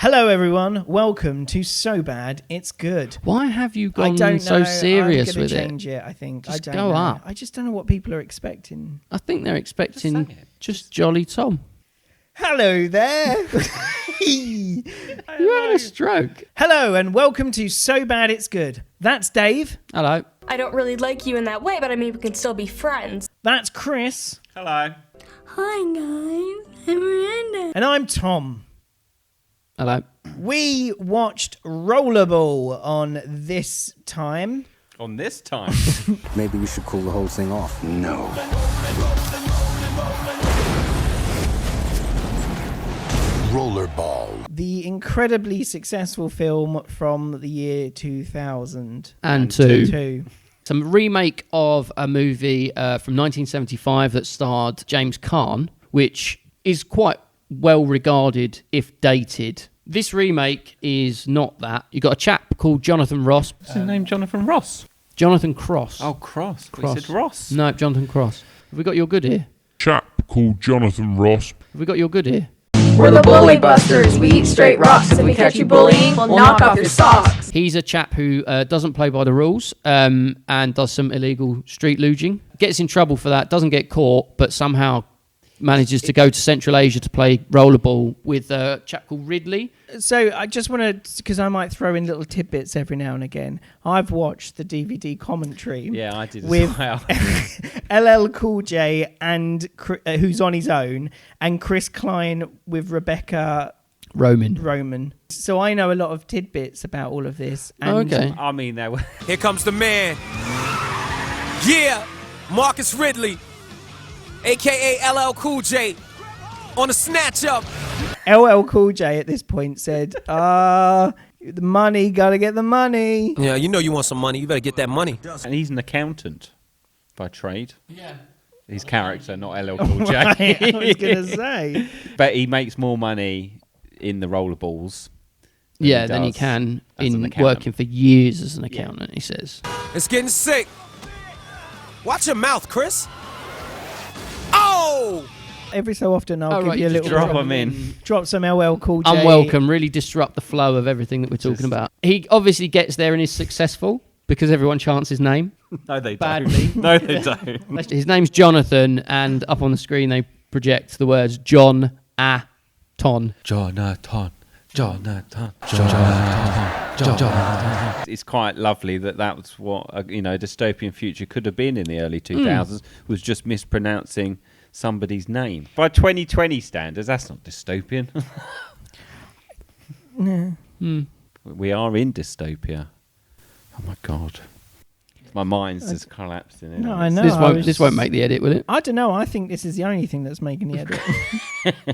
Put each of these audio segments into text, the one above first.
Hello, everyone. Welcome to So Bad It's Good. Why have you gone I so serious with it? I'm going to change it, I think. Just I don't know. up. I just don't know what people are expecting. I think they're expecting just Jolly Tom. Hello there. You had a stroke. Hello, and welcome to So Bad It's Good. That's Dave. Hello. I don't really like you in that way, but I mean, we can still be friends. That's Chris. Hello. Hi, guys. I'm Reno. And I'm Tom. Hello. We watched Rollerball on this time. On this time? Maybe we should cool the whole thing off. No. Rollerball. The incredibly successful film from the year 2000. And two. Some remake of a movie from 1975 that starred James Caan, which is quite well regarded if dated. This remake is not that. You got a chap called Jonathan Ross. What's his name? Jonathan Ross? Jonathan Cross. Oh, Cross. Cross. You said Ross. No, Jonathan Cross. Have we got your good here? Chap called Jonathan Ross. Have we got your good here? We're the Bully Busters. We eat straight rocks. If we catch you bullying, we'll knock off your socks. He's a chap who doesn't play by the rules and does some illegal street looting. Gets in trouble for that, doesn't get caught, but somehow manages to go to Central Asia to play rollerball with a chap called Ridley. So I just want to, because I might throw in little tidbits every now and again. I've watched the DVD commentary. Yeah, I did as with well. LL Cool J and who's on his own, and Chris Klein with Rebecca Roman. So I know a lot of tidbits about all of this. And Okay. I mean, they were... Here comes the man. Yeah, Marcus Ridley, a.k.a. LL Cool J, on a snatch up. LL Cool J at this point said, the money, gotta get the money. Yeah, you know you want some money. You better get that money. And he's an accountant by trade. Yeah. His character, not LL Cool J. Right, I was going to say. But he makes more money in the rollerballs. Than he can in working for years as an accountant, he says. It's getting sick. Watch your mouth, Chris. Oh! Every so often I'll give you a little drop them in. Drop some LL Cool J. Unwelcome, really disrupt the flow of everything that we're talking about. He obviously gets there and is successful because everyone chants his name. No, they Badly. don't. No, they don't. His name's Jonathan, and up on the screen they project the words John A. Ton. Jonathan. It's quite lovely that was what a dystopian future could have been in the early 2000s, was just mispronouncing somebody's name. By 2020 standards, that's not dystopian. We are in dystopia. Oh my God. My mind's just collapsing. No, I know. This won't make the edit, will it? I don't know. I think this is the only thing that's making the edit.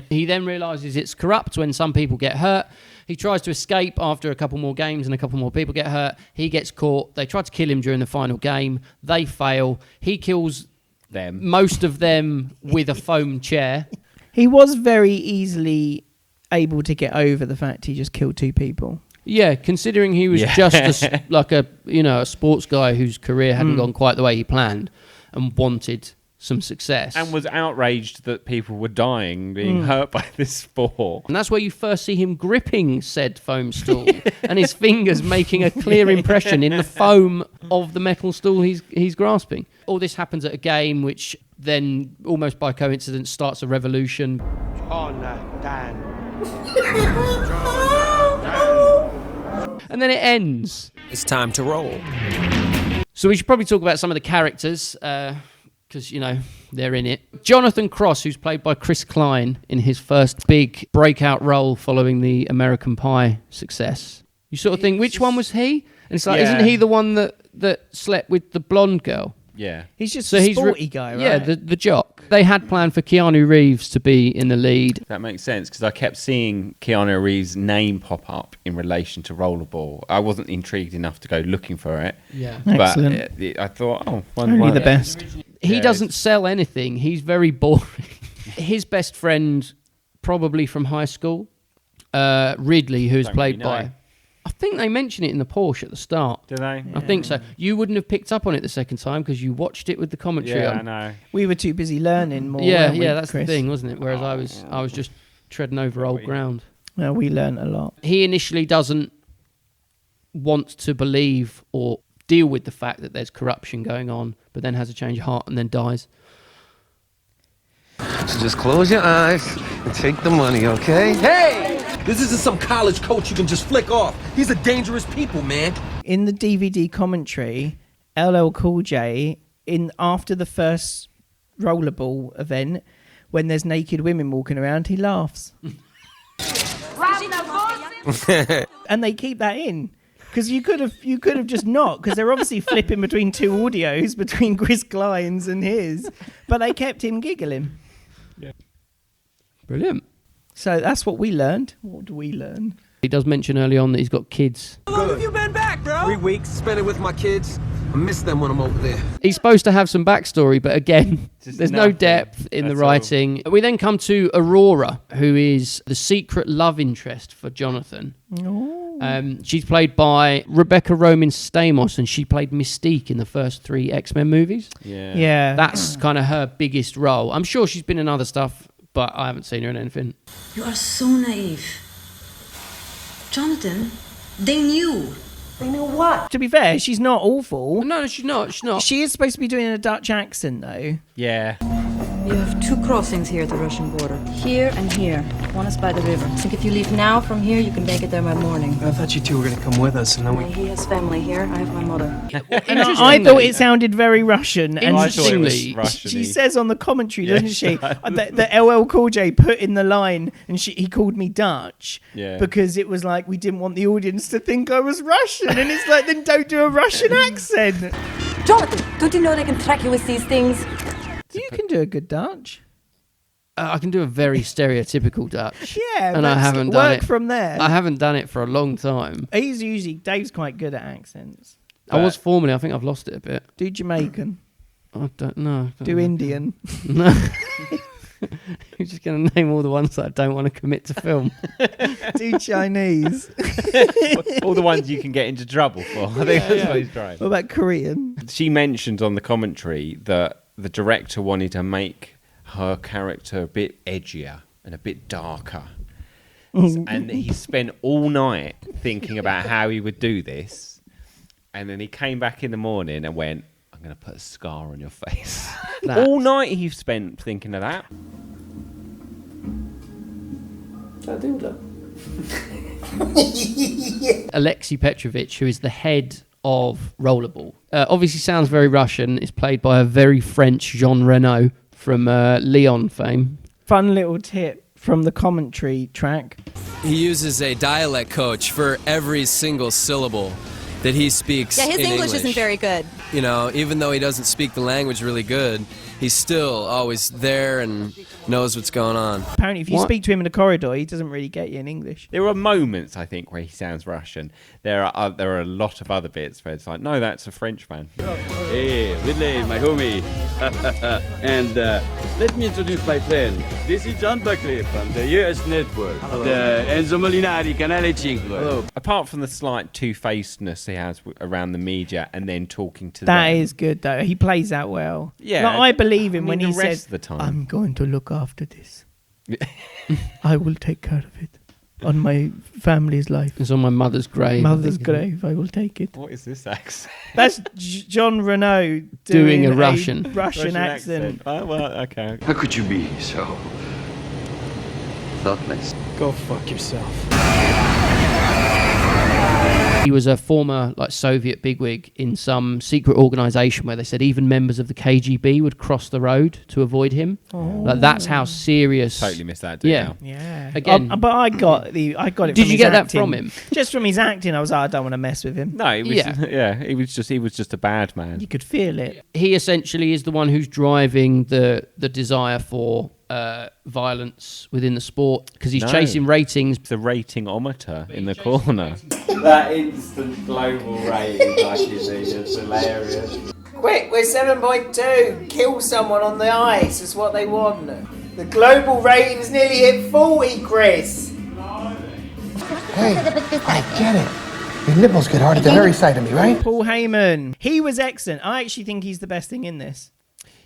He then realises it's corrupt when some people get hurt. He tries to escape after a couple more games and a couple more people get hurt. He gets caught. They try to kill him during the final game. They fail. He kills most of them with a foam chair. He was very easily able to get over the fact he just killed two people. Yeah, considering he was just a sports guy whose career hadn't gone quite the way he planned and wanted some success. And was outraged that people were dying, being hurt by this sport. And that's where you first see him gripping said foam stool and his fingers making a clear impression in the foam of the metal stool he's grasping. All this happens at a game which then, almost by coincidence, starts a revolution. And then it ends. It's time to roll. So we should probably talk about some of the characters, because, they're in it. Jonathan Cross, who's played by Chris Klein in his first big breakout role following the American Pie success. You sort of think, which one was he? And it's like, isn't he the one that slept with the blonde girl? Yeah. He's just a sporty guy, right? Yeah, the jock. They had planned for Keanu Reeves to be in the lead. That makes sense, because I kept seeing Keanu Reeves' name pop up in relation to Rollerball. I wasn't intrigued enough to go looking for it. Yeah. Excellent. But I thought, only the best. He doesn't sell anything. He's very boring. His best friend, probably from high school, Ridley, who's played by... I think they mention it in the Porsche at the start. Do they? I think so. You wouldn't have picked up on it the second time because you watched it with the commentary on. I know. We were too busy learning more. Yeah, weren't we, that's Chris? the thing, wasn't it? Whereas I was just treading over old ground. Well, we learnt a lot. He initially doesn't want to believe or deal with the fact that there's corruption going on, but then has a change of heart and then dies. So just close your eyes and take the money, okay? Hey! This isn't some college coach you can just flick off. These are dangerous people, man. In the DVD commentary, LL Cool J, after the first Rollerball event, when there's naked women walking around, he laughs. And they keep that in. Because you could have just not, because they're obviously flipping between two audios, between Chris Klein's and his, but they kept him giggling. Yeah. Brilliant. So that's what we learned. What do we learn? He does mention early on that he's got kids. How long have you been back, bro? 3 weeks. Spent it with my kids. I miss them when I'm over there. He's supposed to have some backstory, but again, there's no nothing. depth in the That's writing. We then come to Aurora, who is the secret love interest for Jonathan. She's played by Rebecca Roman Stamos, and she played Mystique in the first 3 X-Men movies. Yeah. That's kind of her biggest role. I'm sure she's been in other stuff, but I haven't seen her in anything. You are so naive. Jonathan, they knew. They knew what? To be fair, she's not awful. No, she's not. She's not. She is supposed to be doing a Dutch accent, though. Yeah. You have 2 crossings here at the Russian border. Here and here. One is by the river. I think if you leave now from here, you can make it there by morning. I thought you two were gonna come with us, and then we... He has family here. I have my mother. And I thought it sounded very Russian. And I thought it was Interestingly, Russian-y. she says on the commentary, Yeah, doesn't she, that LL Cool J put in the line, and he called me Dutch, because it was like, we didn't want the audience to think I was Russian. And it's like, then don't do a Russian accent. Jonathan, don't you know they can track you with these things? You can do a good Dutch. I can do a very stereotypical Dutch. Yeah, and I haven't done work it from there. I haven't done it for a long time. Dave's quite good at accents. I was formerly. I think I've lost it a bit. Do Jamaican. I don't know. Do Indian. No. You're just going to name all the ones that I don't want to commit to film. Do Chinese. All the ones you can get into trouble for. I think that's what he's trying. What about Korean? She mentioned on the commentary that the director wanted to make her character a bit edgier and a bit darker. And he spent all night thinking about how he would do this. And then he came back in the morning and went, I'm going to put a scar on your face. All night he spent thinking of that. Alexei Petrovich, who is the head of Rollerball, obviously sounds very Russian. Is played by a very French Jean Reno from Leon fame. Fun little tip from the commentary track. He uses a dialect coach for every single syllable that he speaks Yeah, his in English isn't very good. You know, even though he doesn't speak the language really good, he's still always there and knows what's going on. Apparently, if you speak to him in a corridor, he doesn't really get you in English. There are moments, I think, where he sounds Russian. There are a lot of other bits where it's like, no, that's a Frenchman. Hey, Whitley, my homie. And let me introduce my friend. This is John Buckley from the US Network. The Enzo Molinari, Canale 5. Hello. Apart from the slight two-facedness he has around the media and then talking to That them. is good, though. He plays that well. Yeah. Like, I believe him I when mean, he the rest says, of the time. I'm going to look after this. I will take care of it. On my family's life. It's on my mother's grave. Mother's grave, I will take it. What is this accent? That's John Reno doing a Russian accent. Oh, well, okay. How could you be so thoughtless? Go fuck yourself. He was a former Soviet bigwig in some secret organisation where they said even members of the KGB would cross the road to avoid him. That's how serious. Totally missed that detail. Yeah. Again, but I got it. Did from you his get that acting. from him? Just from his acting, I was like, I don't want to mess with him. No, he was just a bad man. You could feel it. He essentially is the one who's driving the desire for violence within the sport because he's chasing ratings. The rating-ometer in the corner. That instant global rating, it's hilarious. Quick, we're 7.2. Kill someone on the ice is what they want. The global rating's nearly hit 40, Chris. Hey, I get it. Your nipples get hard at the very sight of me, right? Paul Heyman. He was excellent. I actually think he's the best thing in this.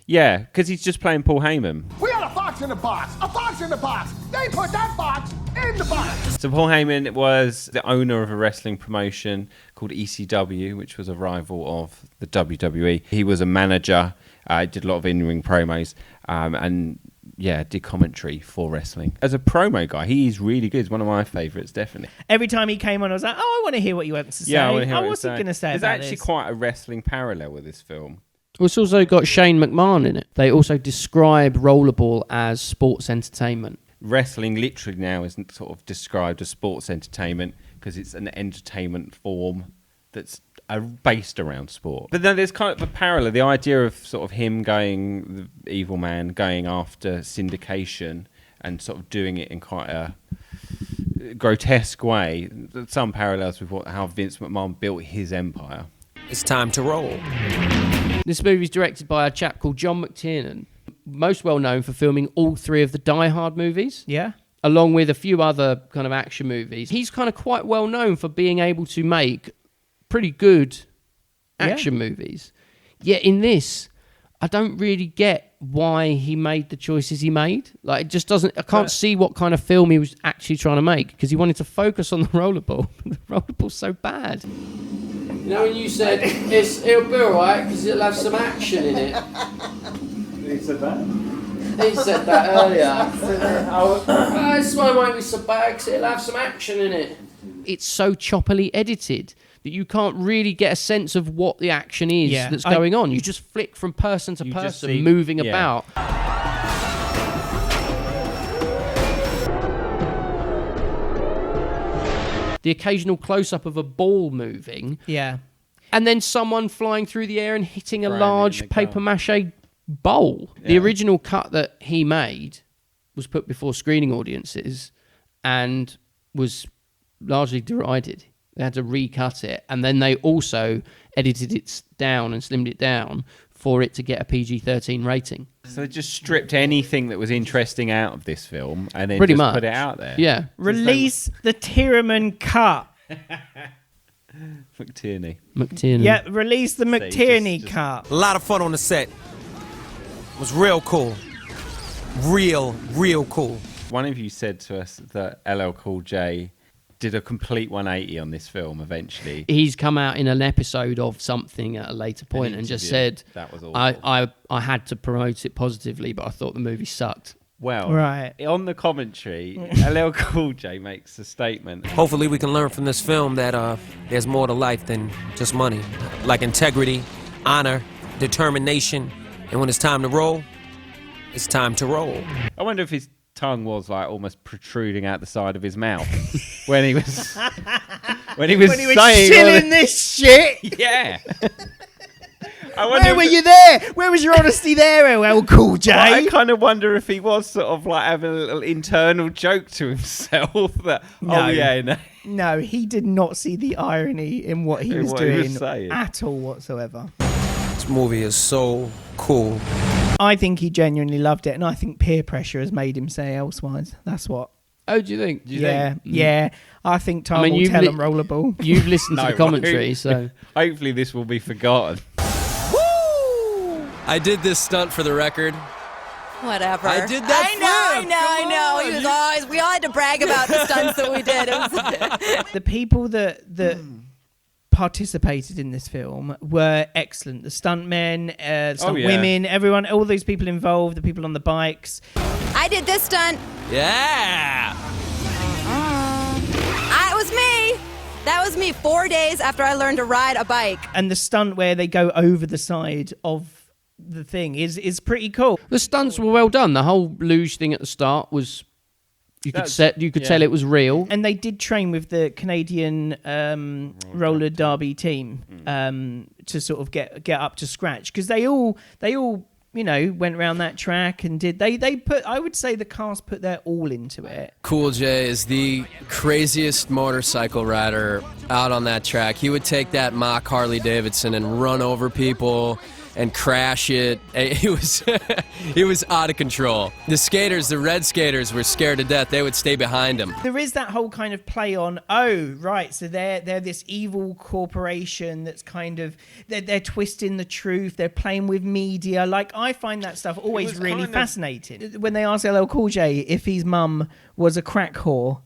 Yeah, because he's just playing Paul Heyman. We got a fox in the box. A fox in the box. They put that fox in and the bus. So Paul Heyman was the owner of a wrestling promotion called ECW, which was a rival of the WWE. He was a manager, did a lot of in-ring promos, and did commentary for wrestling. As a promo guy, he's really good. He's one of my favourites, definitely. Every time he came on, I was like, I want to hear what you want to say. Yeah, I want to hear what what's he going to say There's about actually this? quite a wrestling parallel with this film. Well, it's also got Shane McMahon in it. They also describe Rollerball as sports entertainment. Wrestling literally now isn't sort of described as sports entertainment because it's an entertainment form that's based around sport. But then there's kind of a parallel. The idea of sort of him the evil man, going after syndication and sort of doing it in quite a grotesque way. Some parallels with how Vince McMahon built his empire. It's time to roll. This movie is directed by a chap called John McTiernan, most well known for filming all 3 of the Die Hard movies. Yeah. Along with a few other kind of action movies. He's kind of quite well known for being able to make pretty good action movies. Yet in this, I don't really get why he made the choices he made. Like, it just doesn't... I can't see what kind of film he was actually trying to make, because he wanted to focus on the rollerball. The rollerball's so bad. You know, when you said it'll be alright because it'll have some action in it. Who said that? He said that earlier. This one won't be so bad because it'll have some action in it. It's so choppily edited that you can't really get a sense of what the action is that's going on. You just flick from person to person, moving about. The occasional close-up of a ball moving. Yeah. And then someone flying through the air and hitting a large papier-mâché bowl. Yeah. The original cut that he made was put before screening audiences and was largely derided. They had to recut it. And then they also edited it down and slimmed it down for it to get a PG-13 rating. So they just stripped anything that was interesting out of this film and then put it out there. Yeah. Release the Tiernan cut. McTiernan. Yeah, release the McTiernan cut. A lot of fun on the set. It was real cool. Real cool. One of you said to us that LL Cool J did a complete 180 on this film eventually. He's come out in an episode of something at a later point and just said, that was awful. I had to promote it positively, but I thought the movie sucked. Well, on the commentary, LL Cool J makes a statement. Hopefully we can learn from this film that there's more to life than just money. Like integrity, honor, determination, and when it's time to roll, it's time to roll. I wonder if his tongue was like almost protruding out the side of his mouth when he was saying chilling this shit. Yeah. Where were you there? Where was your honesty there, LL Cool J? Well, I kind of wonder if he was sort of like having a little internal joke to himself that, No, he did not see the irony in what he was doing at all whatsoever. This movie is so cool. I think he genuinely loved it, and I think peer pressure has made him say elsewise. That's what. Oh, do you think? Yeah. I think time will tell him Rollerball. You've listened to the commentary, so... Hopefully this will be forgotten. Woo! I did this stunt for the record. Whatever. I did that I know. He was always... We all had to brag about the stunts that we did. The people that participated in this film were excellent. The stuntmen, women, everyone, all those people involved, the people on the bikes. I did this stunt. Yeah. It was me. That was me 4 days after I learned to ride a bike. And the stunt where they go over the side of the thing is pretty cool. The stunts were well done. The whole luge thing at the start was... You could tell it was real. And they did train with the Canadian roller derby team to sort of get up to scratch, because they all went around that track and did they put, I would say the cast put their all into it. Cool J is the craziest motorcycle rider out on that track. He would take that mock Harley Davidson and run over people and crash it. He was out of control. The red skaters were scared to death. They would stay behind him. There is that whole kind of play on, so they're this evil corporation that's kind of, they're twisting the truth, they're playing with media. Like, I find that stuff always really fascinating. When they asked LL Cool J if his mum was a crack whore,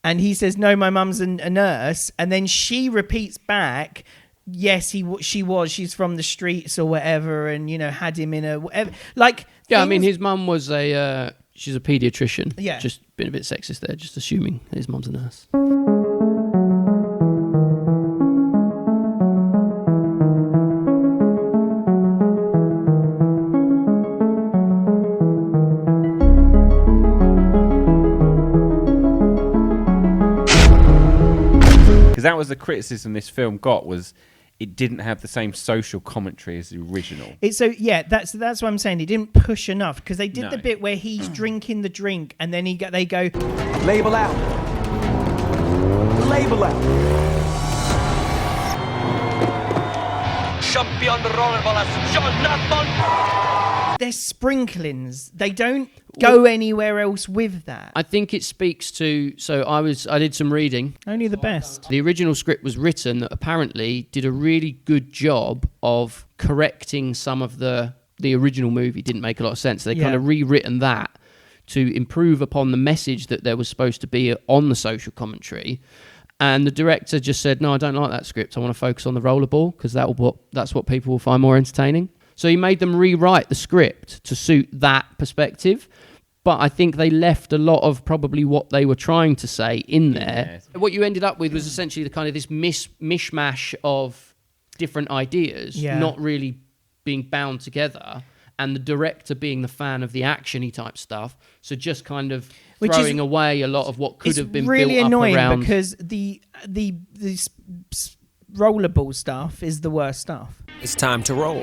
And he says, no, my mum's a nurse. And then she repeats back, yes, she's from the streets or whatever, and, had him in a... whatever. Like... Yeah, I mean, his mum was she's a paediatrician. Yeah. Just been a bit sexist there, just assuming his mum's a nurse. Because that was the criticism this film got, was it didn't have the same social commentary as the original. That's what I'm saying. It didn't push enough, because they did the bit where he's drinking the drink and then they go... Label out. Label out. Champion Rollerball John Natman. They're sprinklings. They don't go anywhere else with that. I think it speaks to... So I did some reading. Only the best. The original script was written that apparently did a really good job of correcting some of the original movie. Didn't make a lot of sense. They kind of rewritten that to improve upon the message that there was supposed to be on the social commentary. And the director just said, no, I don't like that script. I want to focus on the rollerball, because that's what people will find more entertaining. So he made them rewrite the script to suit that perspective. But I think they left a lot of probably what they were trying to say in there. Yeah. What you ended up with was essentially the kind of this mishmash of different ideas, not really being bound together, and the director being the fan of the action-y type stuff. So just kind of throwing away a lot of what could have been really built up annoying around... because the rollerball stuff is the worst stuff. It's time to roll.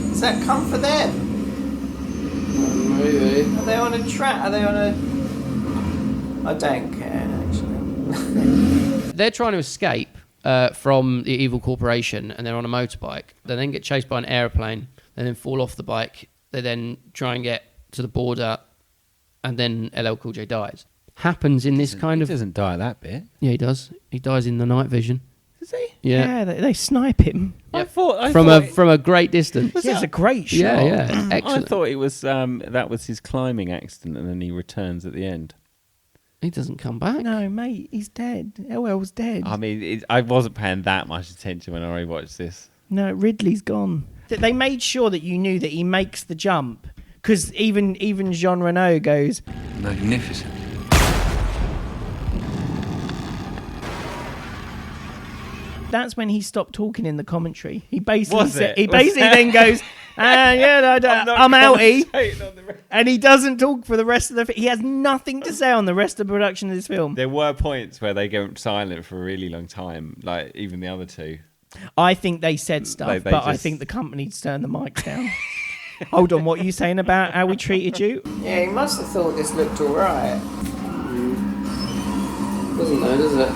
Does that come for them? Maybe. Are they on a track? Are they on a... I don't care, actually. They're trying to escape from the evil corporation, and they're on a motorbike. They then get chased by an aeroplane. They then fall off the bike. They then try and get to the border, and then LL Cool J dies. Happens in this kind of... He doesn't die at that bit. Yeah, he does. He dies in the night vision. Does he? Yeah. They snipe him. Yep. From a great distance. It's a great shot. Yeah, excellent. I thought it was that was his climbing accident, and then he returns at the end. He doesn't come back. No, mate, he's dead. LL's dead. I mean, I wasn't paying that much attention when I rewatched this. No, Ridley's gone. They made sure that you knew that he makes the jump, because even Jean Reno goes, magnificent. That's when he stopped talking in the commentary. He basically then goes, I'm outie. And he doesn't talk for the rest of the... He has nothing to say on the rest of the production of this film. There were points where they go silent for a really long time, like even the other two. I think they said stuff, but I think the company's turned the mics down. Hold on, what are you saying about how we treated you? Yeah, he must have thought this looked all right. Doesn't know, does it?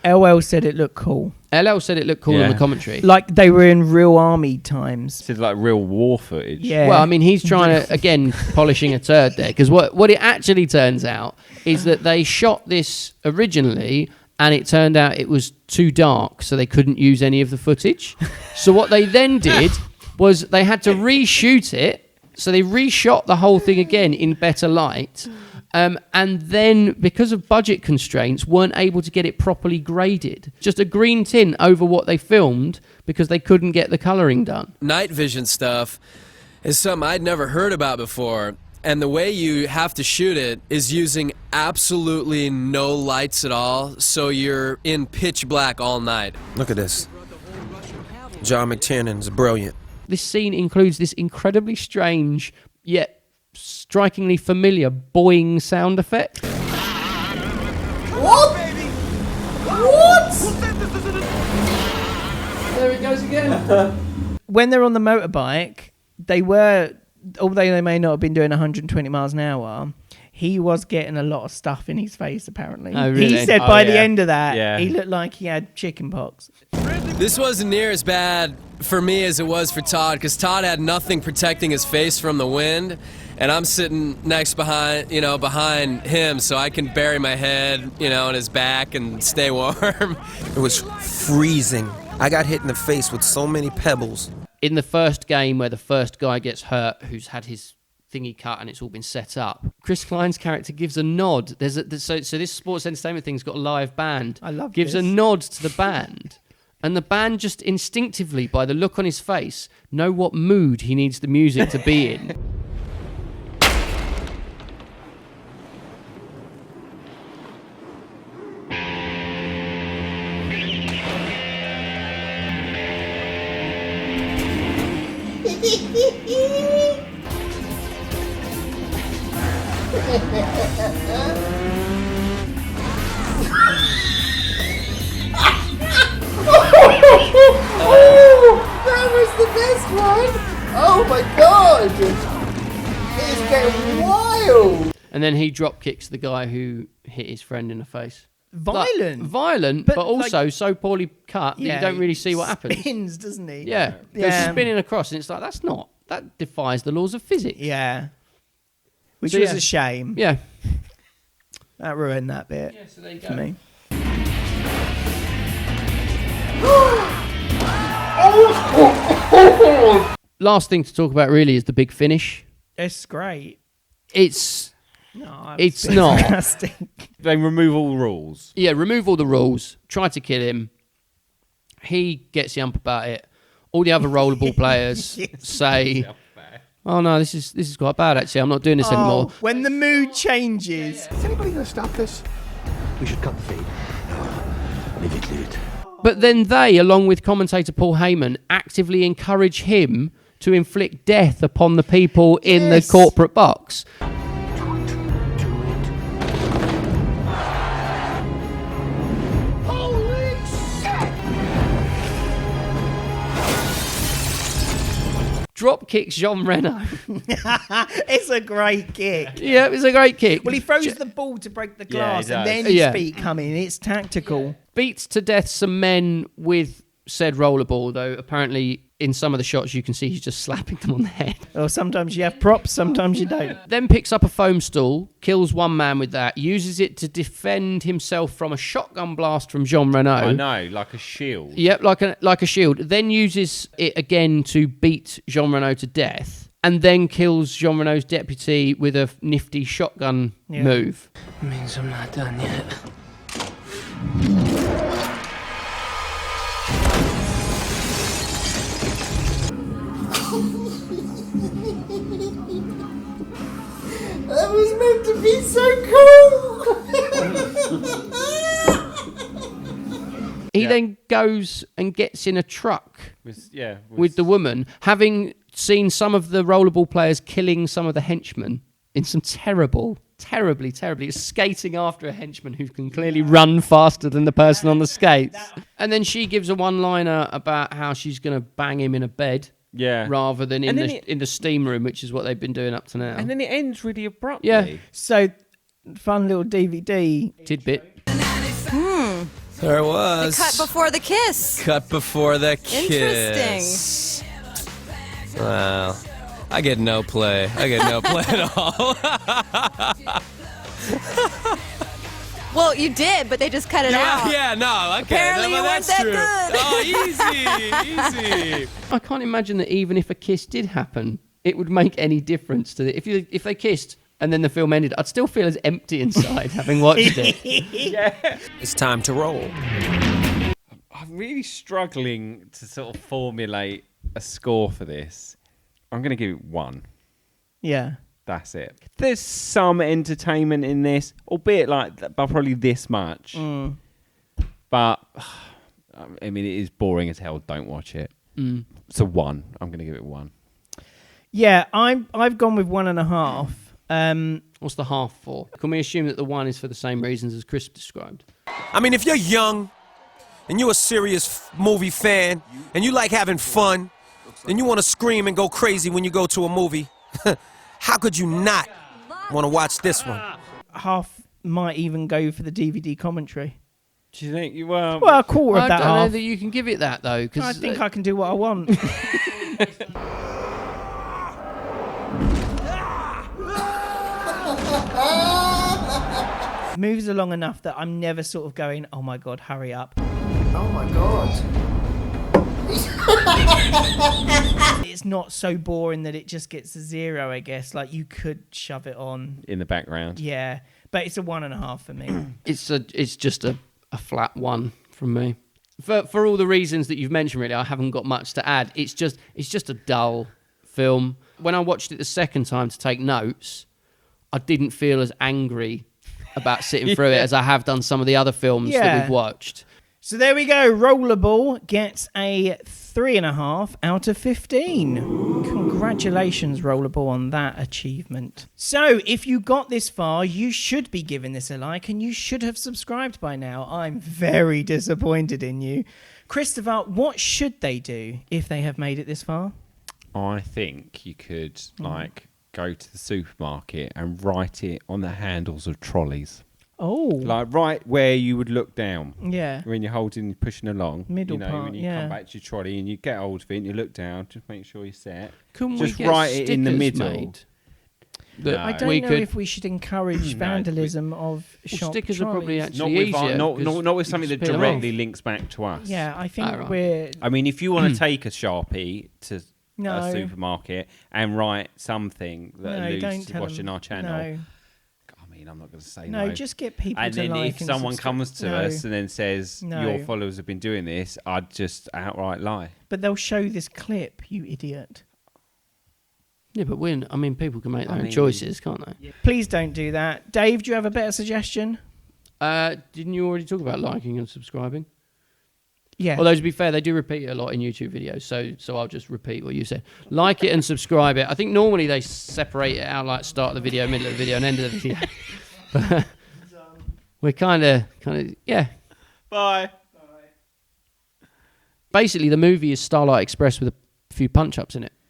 LL said it looked cool. LL said it looked cool in the commentary. Like they were in real army times. It's like real war footage. Yeah. Well, I mean, he's trying to, again, polishing a turd there. Because what it actually turns out is that they shot this originally, and it turned out it was too dark, so they couldn't use any of the footage. So what they then did was they had to reshoot it. So they reshot the whole thing again in better light. And then, because of budget constraints, weren't able to get it properly graded. Just a green tint over what they filmed because they couldn't get the colouring done. Night vision stuff is something I'd never heard about before. And the way you have to shoot it is using absolutely no lights at all, so you're in pitch black all night. Look at this. John McTiernan is brilliant. This scene includes this incredibly strange, yet strikingly familiar boing sound effect. What? What? There it goes again. When they're on the motorbike, they were, although they may not have been doing 120 miles an hour, he was getting a lot of stuff in his face, apparently. Oh, really? He said by the end of that, he looked like he had chicken pox. This wasn't near as bad for me as it was for Todd, because Todd had nothing protecting his face from the wind. And I'm sitting behind him, so I can bury my head, in his back and stay warm. It was freezing. I got hit in the face with so many pebbles. In the first game where the first guy gets hurt, who's had his thingy cut and it's all been set up. Chris Klein's character gives a nod. So this sports entertainment thing's got a live band. I love gives this. a nod to the band. And the band just instinctively, by the look on his face, know what mood he needs the music to be in. That was the best one! Oh my god! It's getting wild! And then he drop kicks the guy who hit his friend in the face. Violent, but also so poorly cut that you don't really see what happens. Spins, doesn't he? Yeah, goes spinning across, and it's like that defies the laws of physics. Yeah, which So, was yeah. a shame. Yeah, that ruined that bit. Yeah, so there you for go. me. Last thing to talk about really is the big finish. It's great. It's No, it's not. Sarcastic. They remove all rules. Yeah, remove all the rules. Try to kill him. He gets the ump about it. All the other rollerball players say, "Oh no, this is quite bad. Actually, I'm not doing this anymore." When the mood changes. Is anybody going to stop this? We should cut the feed. No, leave it. But then they, along with commentator Paul Heyman, actively encourage him to inflict death upon the people in the corporate box. Holy shit! Drop kicks Jean Reno. It's a great kick. Yeah, it's a great kick. Well, he throws the ball to break the glass, he and does. then his Yeah. feet come in. It's tactical. Beats to death some men with said rollerball, though apparently in some of the shots you can see he's just slapping them on the head. Or sometimes you have props, sometimes you don't. Then picks up a foam stool, kills one man with that, uses it to defend himself from a shotgun blast from Jean Reno. I know, like a shield. Yep, like a shield. Then uses it again to beat Jean Reno to death, and then kills Jean Reno's deputy with a nifty shotgun move. Means I'm not done yet. That was meant to be so cool! He then goes and gets in a truck with the woman, having seen some of the rollerball players killing some of the henchmen in some terribly skating after a henchman who can clearly run faster than the person on the skates. And then she gives a one-liner about how she's going to bang him in a bed. Yeah. Rather than in the steam room, which is what they've been doing up to now. And then it ends really abruptly. Yeah. So, fun little DVD tidbit. There it was. The cut before the kiss. Cut before the kiss. Interesting. Well, I get no play. At all. Well, you did, but they just cut it out. Yeah, no, okay. Apparently you weren't that's that true. good. Oh, easy. I can't imagine that even if a kiss did happen, it would make any difference to it. If they kissed and then the film ended, I'd still feel as empty inside having watched it. Yeah. It's time to roll. I'm really struggling to sort of formulate a score for this. I'm going to give it 1. Yeah. That's it. There's some entertainment in this, albeit like probably this much. But I mean, it is boring as hell. Don't watch it. So 1. I'm going to give it 1. Yeah, I've gone with 1.5. What's the half for? Can we assume that the 1 is for the same reasons as Chris described? I mean, if you're young and you're a serious movie fan and you like having fun and you want to scream and go crazy when you go to a movie, how could you not want to watch this one? Half might even go for the DVD commentary. Do you think you were? Well, a quarter of that I don't know half. that you can give it that, though. Cause I think I can do what I want. Moves along enough that I'm never sort of going, oh my God, hurry up. Oh my god. It's not so boring that it just gets a 0, I guess. Like, you could shove it on in the background. Yeah, but it's a 1.5 for me. It's just a flat 1 from me. For all the reasons that you've mentioned, really, I haven't got much to add. It's just a dull film. When I watched it the second time to take notes, I didn't feel as angry about sitting through it as I have done some of the other films that we've watched. So there we go. Rollerball gets a 3.5 out of 15. Congratulations, Rollerball, on that achievement. So if you got this far, you should be giving this a like, and you should have subscribed by now. I'm very disappointed in you. Christopher, what should they do if they have made it this far? I think you could go to the supermarket and write it on the handles of trolleys. Oh. Like right where you would look down. Yeah. When you're pushing along. Middle part, part, when you come back to your trolley and you get hold of it and you look down, just make sure you're set. Couldn't just we get write it in the middle. Made? No. I don't know if we should encourage vandalism of shop stickers trolleys. are probably actually easier. Not with something that directly links back to us. Yeah, I think we're... I mean, if you want to take a Sharpie to a supermarket and write something that alludes to watching our channel... No. I mean, I'm not going to say no. No, just get people and to then like if someone comes to us and then says, your followers have been doing this, I'd just outright lie. But they'll show this clip, you idiot. Yeah, but people can make their own choices, can't they? Yeah. Please don't do that. Dave, do you have a better suggestion? Didn't you already talk about liking and subscribing? Yeah. Although, to be fair, they do repeat it a lot in YouTube videos, so I'll just repeat what you said. Like it and subscribe it. I think normally they separate it out, like start of the video, middle of the video, and end of the video. But we're kind of, yeah. Bye. Basically, the movie is Starlight Express with a few punch-ups in it.